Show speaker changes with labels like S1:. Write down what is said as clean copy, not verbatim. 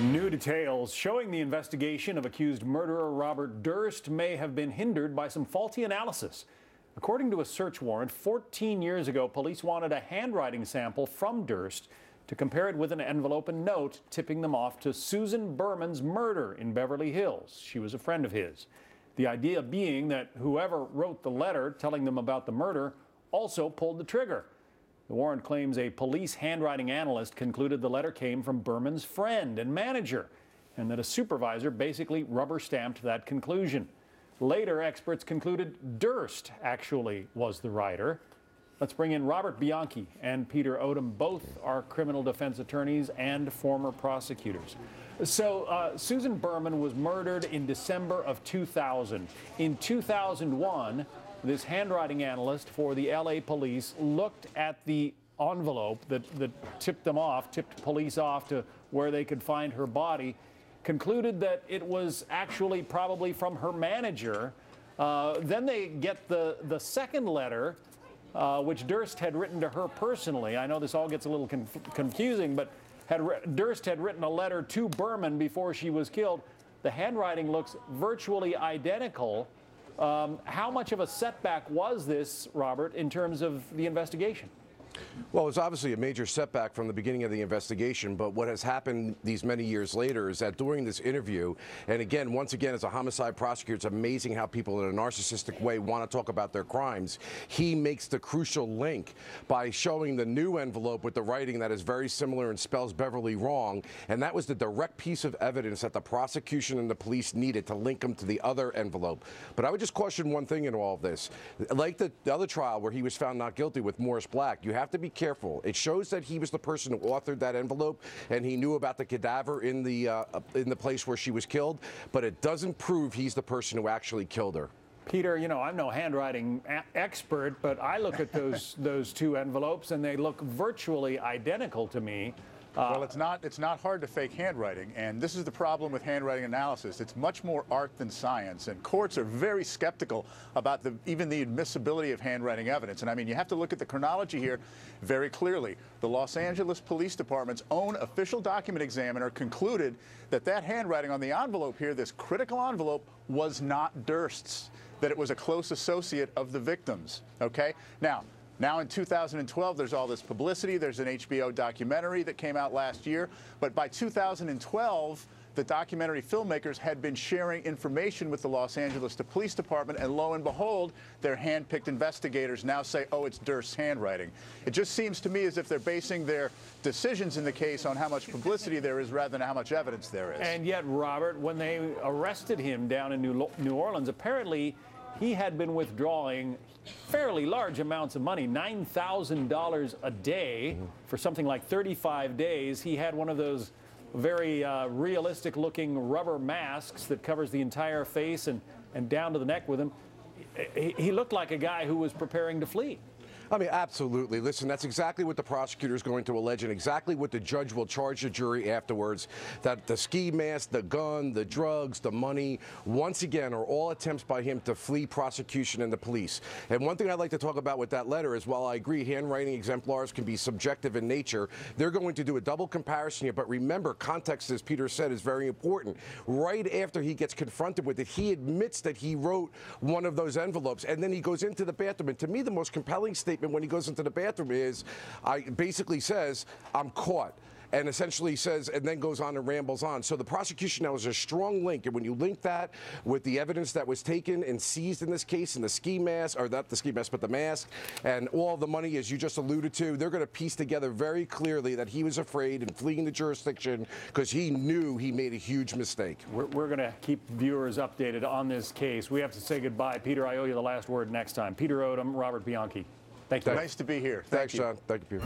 S1: New details showing the investigation of accused murderer Robert Durst may have been hindered by some faulty analysis. According to a search warrant, 14 years ago, police wanted a handwriting sample from Durst to compare it with an envelope and note tipping them off to Susan Berman's murder in Beverly Hills. She was a friend of his. The idea being that whoever wrote the letter telling them about the murder also pulled the trigger. The warrant claims a police handwriting analyst concluded the letter came from Berman's friend and manager, and that a supervisor basically rubber-stamped that conclusion. Later, experts concluded Durst actually was the writer. Let's bring in Robert Bianchi and Peter Odom. Both are criminal defense attorneys and former prosecutors. So Susan Berman was murdered in December of 2000. In 2001, this handwriting analyst for the LA police looked at the envelope that tipped police off to where they could find her body, concluded that it was actually probably from her manager. Then they get the second letter, which Durst had written to her personally. I know this all gets a little confusing, but Durst had written a letter to Berman before she was killed. The handwriting looks virtually identical. How much of a setback was this, Robert, in terms of the investigation?
S2: Well, it's obviously a major setback from the beginning of the investigation, but what has happened these many years later is that during this interview, and again, once again, as a homicide prosecutor, it's amazing how people in a narcissistic way want to talk about their crimes. He makes the crucial link by showing the new envelope with the writing that is very similar and spells Beverly wrong, and that was the direct piece of evidence that the prosecution and the police needed to link him to the other envelope. But I would just caution one thing in all of this. Like the other trial where he was found not guilty with Morris Black, you have to be careful. It shows that he was the person who authored that envelope and he knew about the cadaver in the place where she was killed, but it doesn't prove he's the person who actually killed her.
S1: Peter, you know, I'm no handwriting expert, but I look at those two envelopes and they look virtually identical to me.
S3: Well, it's not hard to fake handwriting, and this is the problem with handwriting analysis. It's much more art than science, and courts are very skeptical about even the admissibility of handwriting evidence. And I mean, you have to look at the chronology here very clearly. The Los Angeles Police Department's own official document examiner concluded that handwriting on the envelope here, this critical envelope, was not Durst's, that it was a close associate of the victim's. Okay? Now in 2012, there's all this publicity. There's an HBO documentary that came out last year. But by 2012, the documentary filmmakers had been sharing information with the Los Angeles Police Department, and lo and behold, their hand-picked investigators now say, oh, it's Durst's handwriting. It just seems to me as if they're basing their decisions in the case on how much publicity there is rather than how much evidence there is.
S1: And yet, Robert, when they arrested him down in New Orleans, apparently he had been withdrawing fairly large amounts of money, $9,000 a day for something like 35 days. He had one of those very realistic-looking rubber masks that covers the entire face and down to the neck with him. He looked like a guy who was preparing to flee.
S2: I mean, absolutely. Listen, that's exactly what the prosecutor is going to allege and exactly what the judge will charge the jury afterwards, that the ski mask, the gun, the drugs, the money, once again, are all attempts by him to flee prosecution and the police. And one thing I'd like to talk about with that letter is, while I agree handwriting exemplars can be subjective in nature, they're going to do a double comparison here. But remember, context, as Peter said, is very important. Right after he gets confronted with it, he admits that he wrote one of those envelopes, and then he goes into the bathroom. And to me, the most compelling statement when he goes into the bathroom is, basically says, I'm caught. And essentially says, and then goes on and rambles on. So the prosecution now has a strong link. And when you link that with the evidence that was taken and seized in this case, and the ski mask, or not the ski mask, but the mask, and all the money, as you just alluded to, they're going to piece together very clearly that he was afraid and fleeing the jurisdiction because he knew he made a huge mistake.
S1: We're going to keep viewers updated on this case. We have to say goodbye. Peter, I owe you the last word next time. Peter Odom, Robert Bianchi. Thank you.
S3: Nice to be here.
S2: Thanks, Sean. Thank you, Peter.